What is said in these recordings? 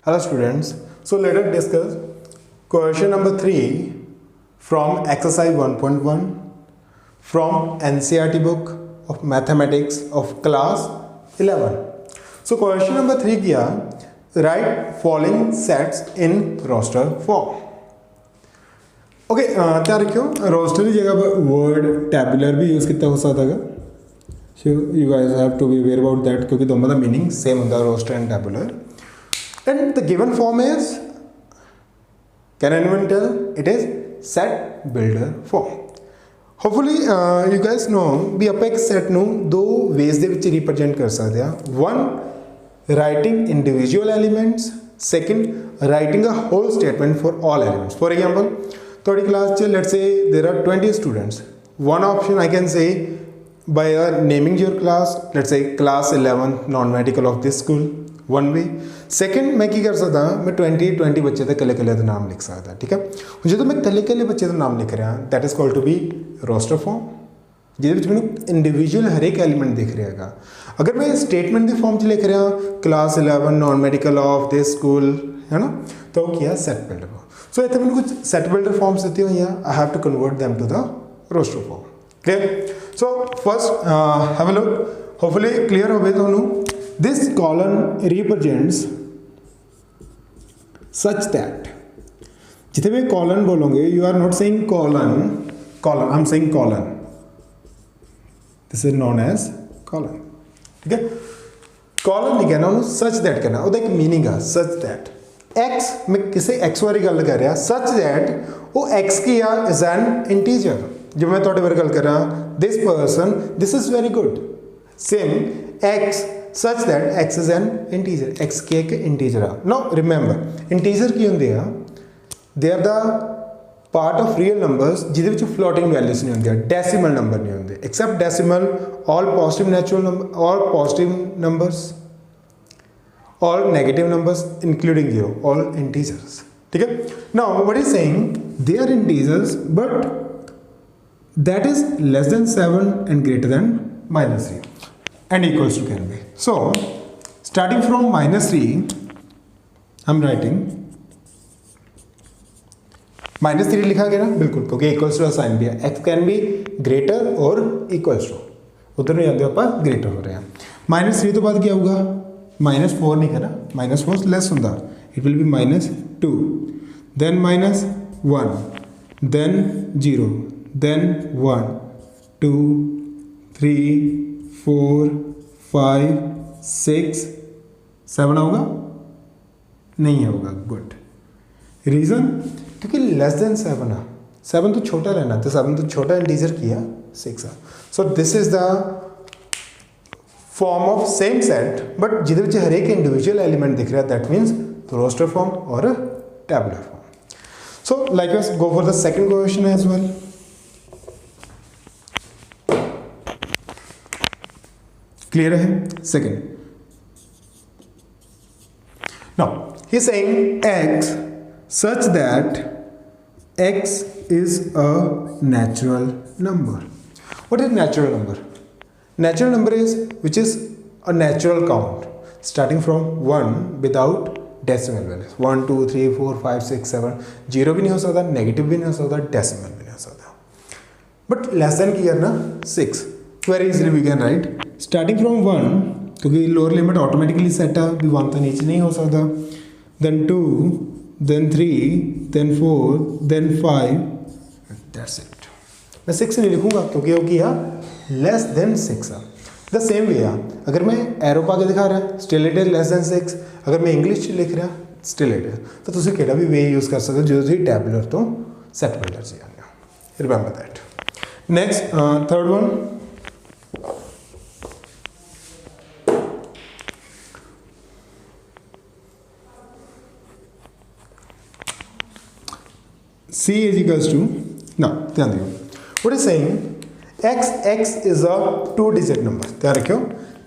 Hello students, so let us discuss question number 3 from exercise 1.1 from NCERT book of mathematics of class 11. So question number 3 किया, write following sets in roster form. Okay, क्या रखियो roster की जगह पर word tabular भी use कितना हो सकता है. So you guys have to be aware about that क्योंकि दोनों का meaning same होता है roster and tabular. And the given form is, can anyone tell? It is set builder form. Hopefully you guys know we apex set nu दो ways ਦੇ ਵਿੱਚ represent ਕਰ ਸਕਦੇ ਹਾਂ. One, writing individual elements. Second, writing a whole statement for all elements. For example, ਤੁਹਾਡੀ class ਚ let's say there are 20 students. One option I can say by naming your class, let's say class 11 non-medical of this school. One way. Second मैं की कर सकता मैं 20 बच्चे का कले कले का नाम लिख सकता. ठीक है, जो मैं कले कले बच्चे का नाम लिख रहा that is called to be roster form, जिद मैं इंडिविजुअल हर एक एलिमेंट दिख रहा है. अगर मैं स्टेटमेंट के फॉर्म च लिख रहा class 11 non medical of this school है ना, तो किया सेट बिल्डर फॉर्म. सो इतने मैंने कुछ सेट बिल्डर फॉर्म्स दी हुई हैं. I have to convert them to the roster form. Clear? So first have a look. Hopefully clear हो गए दोनों. This column represents such that जितने भी column बोलोगे you are not saying column I'm saying column. This is known as column. ठीक है, column नहीं कहना उन्होंने such that कहना. वो एक meaning है such that. X मैं किसे x वाली गल कर रहा such that वो x की या is an integer. जब मैं थोड़े बार गल कर रहा this person this is very good. Same x such that x is an integer. x की एक integer है. Now remember integer की होंगे हैं they are the part of real numbers जिधे which floating values नहीं होंगे, decimal number नहीं होंगे. Except decimal all positive natural number, all positive numbers, all negative numbers including 0, all integers. ठीक है. Now what is saying they are integers but that is less than 7 and greater than -3 and equals to can be. So starting from -3 I'm writing -3 लिखा गया ना बिल्कुल क्योंकि equals to sign भी है. x can be greater और equals to उधर नहीं जाते आप ग्रेटर हो रहे हैं. -3 तो बाद क्या होगा -4 नहीं करना, -4 लेस होता it will be -2 then -1 then 0 then 1 2 3 4 5 6 7 होगा नहीं होगा. गुड. रीज़न क्योंकि लेस देन 7 है. 7 तो छोटा लेना तो 7 तो छोटा इंटीजर किया 6 है. So this is the form of same set but जिधर हर एक इंडिविजुअल एलिमेंट दिख रहा है दैट मीन्स रोस्टर फॉर्म और tabular form. So like go for the second question as well. Clear है? Second. Now he is saying x such that x is a natural number. What is natural number? Natural number is which is a natural count starting from 1 without decimal values. 1 2 3 4 5 6 7. 0 भी नहीं हो सकता, negative भी नहीं हो सकता, decimal भी नहीं हो सकता. बट लेस देन की करना 6. Very easily we can write starting from 1 क्योंकि लोअर लिमिट ऑटोमेटिकली सेट है भी 1 तो नीचे नहीं हो सकता. Then 2 then 3 then 4 then 5 that's it. मैं 6 नहीं लिखूंगा क्योंकि वो किया लेस देन 6 है. द सेम वे है अगर मैं एरो पा के दिखा रहा still it is less than 6. अगर मैं इंग्लिश लिख रहा स्टिल इट इज. तो तुम केड़ा भी वे यूज कर सकते हो जो तुम टैबुलर तो सेट बिल्डर से आने. Remember that. Next third one. C is equals to, now ध्यान दियो what is saying x is a 2-digit number. ध्यान रखियो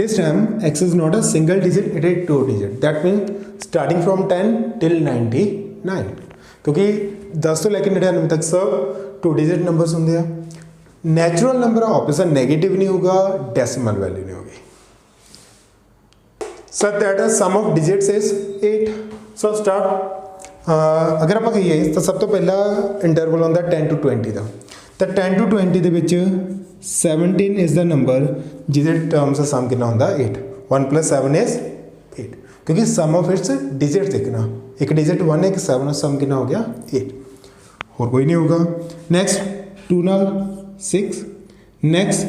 this time x is not a single digit, it is 2 digit. that means starting from 10 till 99 क्योंकि 10 तो लेकर 99 तक सब 2 digit numbers होंगे. नेचुरल नंबर ऑप्शन नेगेटिव नहीं होगा, डेसिमल वैल्यू नहीं होगी. such that the sum of digits is 8. So start अगर आप कहिए तो सब तो पहला इंटरवल होंदा 10 to 20 का तो 10 to 20 ਦੇ ਵਿੱਚ 17 इज़ द नंबर जिसके टर्म्स सम कितना होंदा 8 1 plus 7 is 8 क्योंकि सम ऑफ इट्स डिजिट देखना एक डिजिट 1 है एक 7 सम कितना हो गया 8 और कोई नहीं होगा। नेक्स्ट 2 नाल 6 नेक्स्ट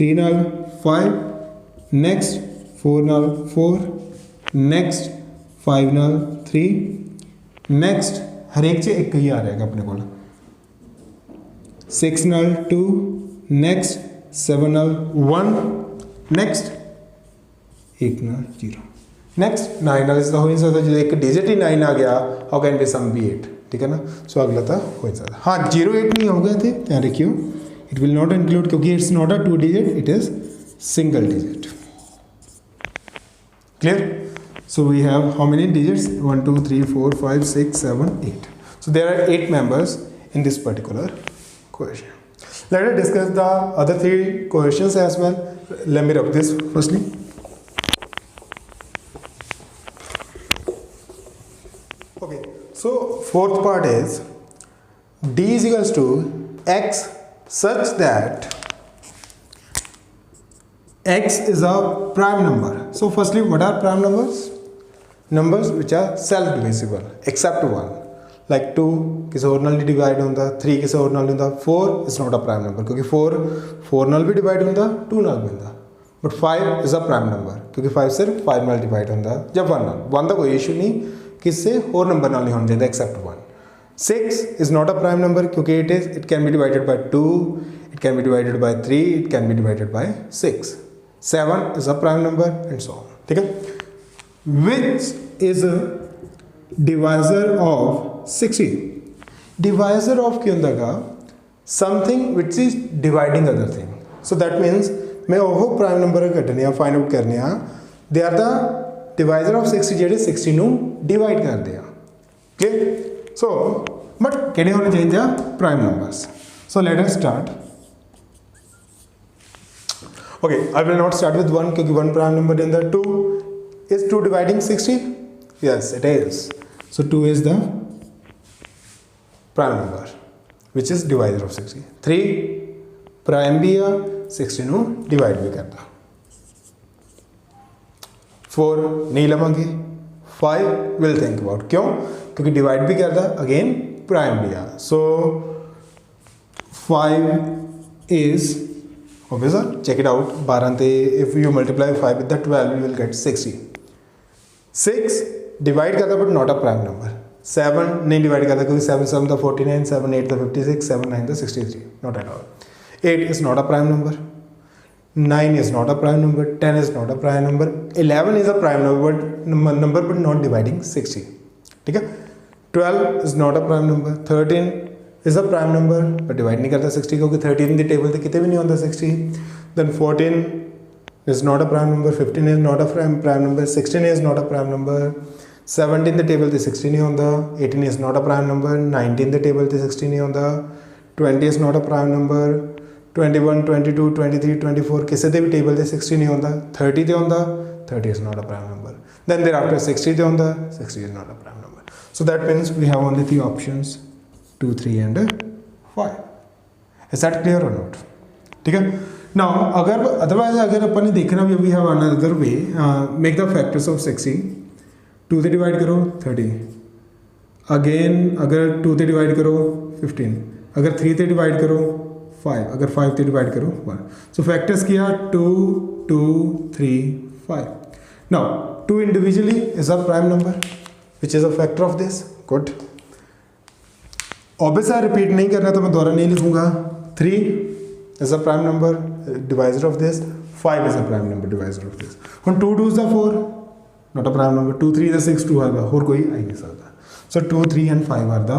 3 नाल 5 नेक्स्ट 4 नाल 4 नेक्स्ट 5 नाल 3 नेक्स्ट हर एक च एक ही आ रहेगा अपने को 6 नाल 2 नेक्स्ट 7 नाल 1 नेक्स्ट 8 नाल 0 नेक्स्ट 9 नाल इसका हो नहीं सकता जो एक डिजिट ही 9 आ गया how can be sum be 8 ठीक है ना। सो अगला था हो नहीं सकता हाँ 0 8 नहीं हो गए थे ध्यान रखियो इट विल नॉट इंक्लूड क्योंकि it's not a 2 digit it is single digit clear. So we have how many digits 1 2 3 4 5 6 7 8 so there are 8 members in this particular question. Let us discuss the other 3 questions as well. Let me rub this firstly. Okay, so fourth part is d is equals to x such that x is a prime number. So firstly what are prime numbers? Numbers which are self divisible except 1 like 2 किसी और नाल divide होंदा 3 किसी और नाल होंदा 4 is not a prime number क्योंकि 4 नाल भी डिवाइड होंदा 2 नाल भी होंदा but 5 is a prime number क्योंकि 5 सिर्फ 5 नाल डिवाइड होंदा जब 1 नाल 1 दा कोई इशू नहीं किसी और नंबर नाल नहीं होना चाहिए except 1 6 is not a prime number क्योंकि it can be divided by 2 it can be divided by 3 it can be divided by 6 7 is a prime number and so on ठीक है। Which is a divisor of 60? Divisor of क्या होता है? Something which is dividing other thing. So that means मैं वो prime number कटने या find out करने या they are the divisor of 60 जेडे 60 नू divide कर दिया. Okay? So but कितने होने चाहिए prime numbers. So let us start. Okay, I will not start with 1 क्योंकि 1 prime number in the 2. Is 2 dividing 60? Yes, it is. So 2 is the prime number which is divisor of 60. 3 prime भी है 60 ਨੂੰ divide भी करता 4 नहीं लवांगे 5 will think about क्यों क्योंकि divide भी करता again prime भी है so 5 is obviously check it out 12 ते if you multiply 5 with the 12 you will get 60 6 divide करता but not a prime number 7 नहीं डिवाइड करता क्योंकि 7 7 था 49 7 8 था 56 7 9 था 63 not at all 8 is not a prime number 9 is not a prime number 10 is not a prime number 11 is a prime number but not dividing 60 ठीक है। 12 is not a prime number 13 is a prime number but divide नहीं करता 60 क्योंकि 13 की table से कितने भी नहीं होता 60 then 14 is not a prime number 15 is not a prime number 16 is not a prime number 17 the table the 16 नहीं होता 18 is not a prime number 19 the table the 16 नहीं होता 20 is not a prime number 21 22 23 24 किसी दे भी table the 60 नहीं होता 30 ते होता 30 is not a prime number then thereafter 60 ते होता 60 is not a prime number so that means we have only 3 options 2 3 and 5 is that clear or not ठीक है। Now, अगर otherwise अगर अपन ने देखना भी we have another way make the factors of 60 2 से डिवाइड करो 30 अगेन अगर 2 से डिवाइड करो 15 अगर 3 से डिवाइड करो 5 अगर 5 से डिवाइड करो 1 सो फैक्टर्स किया 2 2 3 5 now 2 individually is a prime number which is a factor of this good obviously repeat नहीं करना तो मैं दोबारा नहीं लिखूंगा 3 is a prime number divisor of this 5 is a prime number divisor of this when 2 2 is the 4 not a prime number 2 3 is the 6 2 है और कोई आ नहीं सकता so 2 3 and 5 are the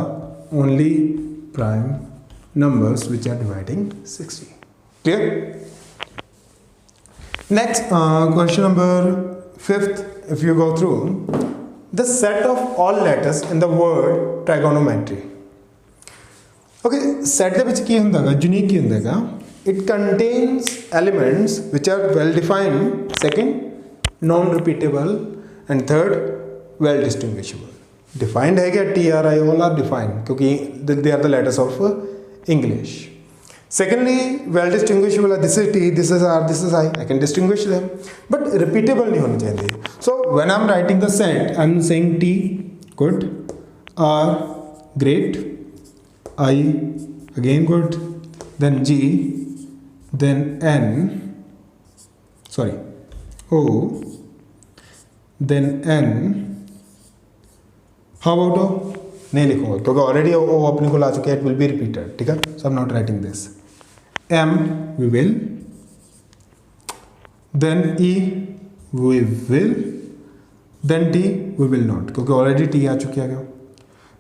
only prime numbers which are dividing 60 clear next question number 5th if you go through the set of all letters in the word trigonometry okay set ਦੇ ਵਿੱਚ ਕੀ ਹੁੰਦਾ ਹੈ unique ਕੀ ਹੁੰਦਾ ਹੈ it contains elements which are well defined second non repeatable and third well distinguishable defined है क्या, TRI all are defined क्योंकि they are the letters of English. Secondly, well distinguishable, this is T, this is R, this is I can distinguish them, but repeatable नहीं होने चाहिए. So when I'm writing the set, I'm saying T, good, R, great, I, again good, then G, then N, sorry, O, then N. How about O? नहीं लिखूंगा क्योंकि already O अपने को ला चुके हैं, इट विल बी रिपीटेड, ठीक है. So I am not writing this. M we will, then E we will, then T we will not क्योंकि ऑलरेडी T आ चुकी है.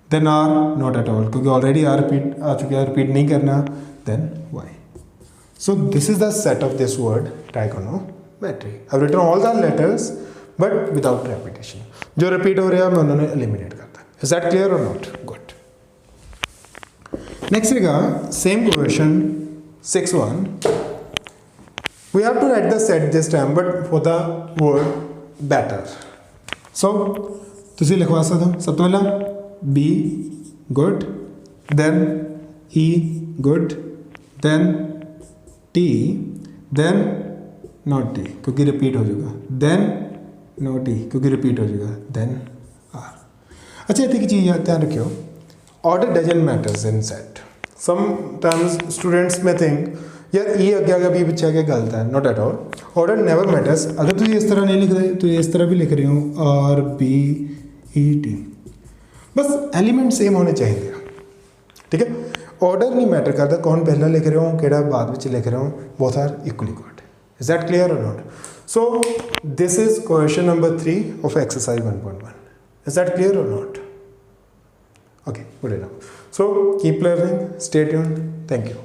Then R not at all क्योंकि ऑलरेडी R रिपीट आ चुकी है, repeat नहीं करना. Then Y. So this is the set of this word trigonometry. I have written all the letters but without repetition. जो repeat हो रहा है मैं उन्होंने एलिमिनेट करता. Is that clear or not? Good. Next रहेगा same question 6.1. We have to write the set this time but for the word better. So तुसी लिखवा सकते हो. सब तो पहला B good, then E good, then T, then not T क्योंकि repeat हो जाएगा, then no T क्योंकि रिपीट हो जाएगा, then R. अच्छा एक चीज़ ध्यान रखियो, order doesn't matters in set. Sometimes students में थिंक यार ई आगे आगे बी पीछे आगे गलत है. Not at all. Order never matters. अगर तुझे इस तरह नहीं लिख रहे तो इस तरह भी लिख रही हूँ RBET, बस एलिमेंट सेम होने चाहिए, ठीक है. ऑर्डर नहीं मैटर करता, कौन पहला लिख रहे हो केड़ा बाद में लिख रहे हो, both are equally good. Is that clear or not? So this is question number 3 of exercise 1.1. Is that clear or not? Okay, good enough. So keep learning, stay tuned. Thank you.